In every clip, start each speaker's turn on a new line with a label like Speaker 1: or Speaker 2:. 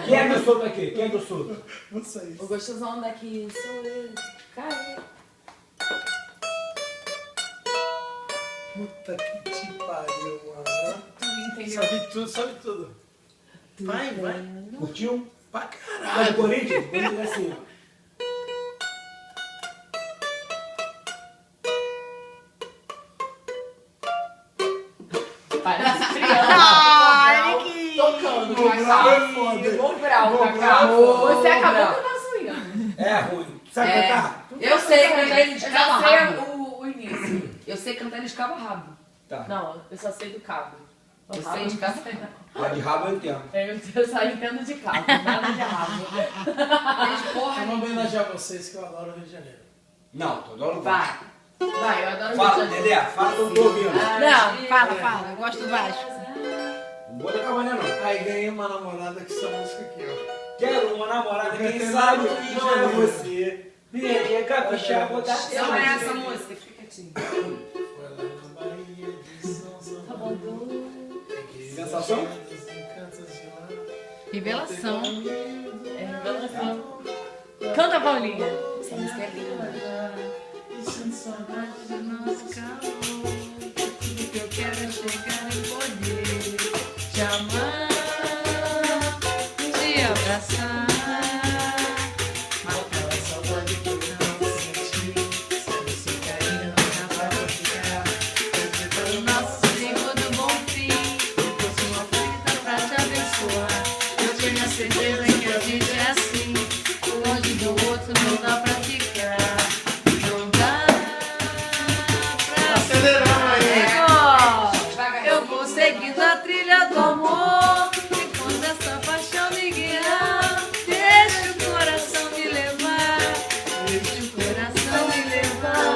Speaker 1: Quem é do sul daqui? Quem é do sul?
Speaker 2: Vocês.
Speaker 3: O gostosão daqui sou eu. Cai.
Speaker 2: Puta que te pariu, mano.
Speaker 3: Entendeu?
Speaker 2: Sabe tudo, sabe tudo. Vai, vai.
Speaker 1: Curtiu?
Speaker 2: Pra
Speaker 1: Tá do
Speaker 2: caralho.
Speaker 1: Corinthians? Corinthians é assim, ó.
Speaker 3: Parece criança.
Speaker 4: Ai, que...
Speaker 3: Tocando,
Speaker 2: Vou brau
Speaker 3: Cacau.
Speaker 2: é foda.
Speaker 3: Vou brau,
Speaker 2: Vou
Speaker 3: Cacau.
Speaker 2: brau.
Speaker 3: Você acabou
Speaker 4: brau.
Speaker 3: com a swing.
Speaker 1: É ruim. Sabe
Speaker 3: É.
Speaker 1: cantar?
Speaker 3: Eu sei cantar ele de
Speaker 4: Eu
Speaker 3: cabo a
Speaker 4: já sei
Speaker 3: rabo.
Speaker 4: o início.
Speaker 3: Eu sei cantar ele de cabo a rabo.
Speaker 1: Tá.
Speaker 3: Não, eu só sei do cabo. Eu
Speaker 4: rabo
Speaker 3: sei de cabo.
Speaker 1: Mas de rabo eu entendo.
Speaker 3: Eu só entendo de cabo, nada de rabo. Mas porra,
Speaker 2: Eu vou homenagear vocês que eu adoro o Rio de Janeiro.
Speaker 1: Não, tô adorando.
Speaker 3: vai. Vai, eu adoro
Speaker 1: Fala,
Speaker 3: Rio de
Speaker 1: Dedé, fala que eu tô ouvindo.
Speaker 4: Não, fala. Eu gosto do Vasco.
Speaker 1: Não vou dar cabanha não.
Speaker 2: Aí ganhei uma namorada com essa música aqui, ó.
Speaker 1: Quero uma namorada, quem sabe não é você. Minha caprichar, botar
Speaker 3: Janeiro. Não é essa música, fica quietinho.
Speaker 2: Foi lá na Bahia de São
Speaker 3: Tá
Speaker 2: Paulo.
Speaker 3: bom.
Speaker 1: Sensação?
Speaker 4: Revelação.
Speaker 3: É revelação.
Speaker 4: Canta, Paulinha.
Speaker 3: Essa música é linda.
Speaker 4: Do nosso calor, tudo que eu quero é chegar e poder te amar, te abraçar, matar a saudade que eu não senti. Sabe se cair não dá pra ficar. Foi o nosso segundo bom fim. Eu trouxe uma fruta pra te abençoar. Eu tenho a certeza que a gente é assim. Longe do outro não dá pra ficar. Não dá pra
Speaker 2: Aceleramos aí.
Speaker 4: Ó, eu vou seguindo a trilha do amor. E quando essa paixão me guiar, deixa o coração me levar. Deixa o coração me levar.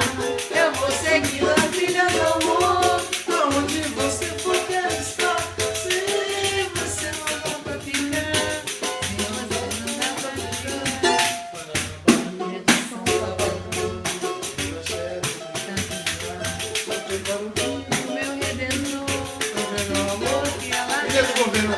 Speaker 4: Eu vou seguindo a trilha do amor.
Speaker 2: Aonde você for, quero estar.
Speaker 4: Se você não dá pra ficar, se você não dá pra ficar. É de São Salvador, tanto de lá. O meu redentor, o meu amor que ela
Speaker 2: Queria do governo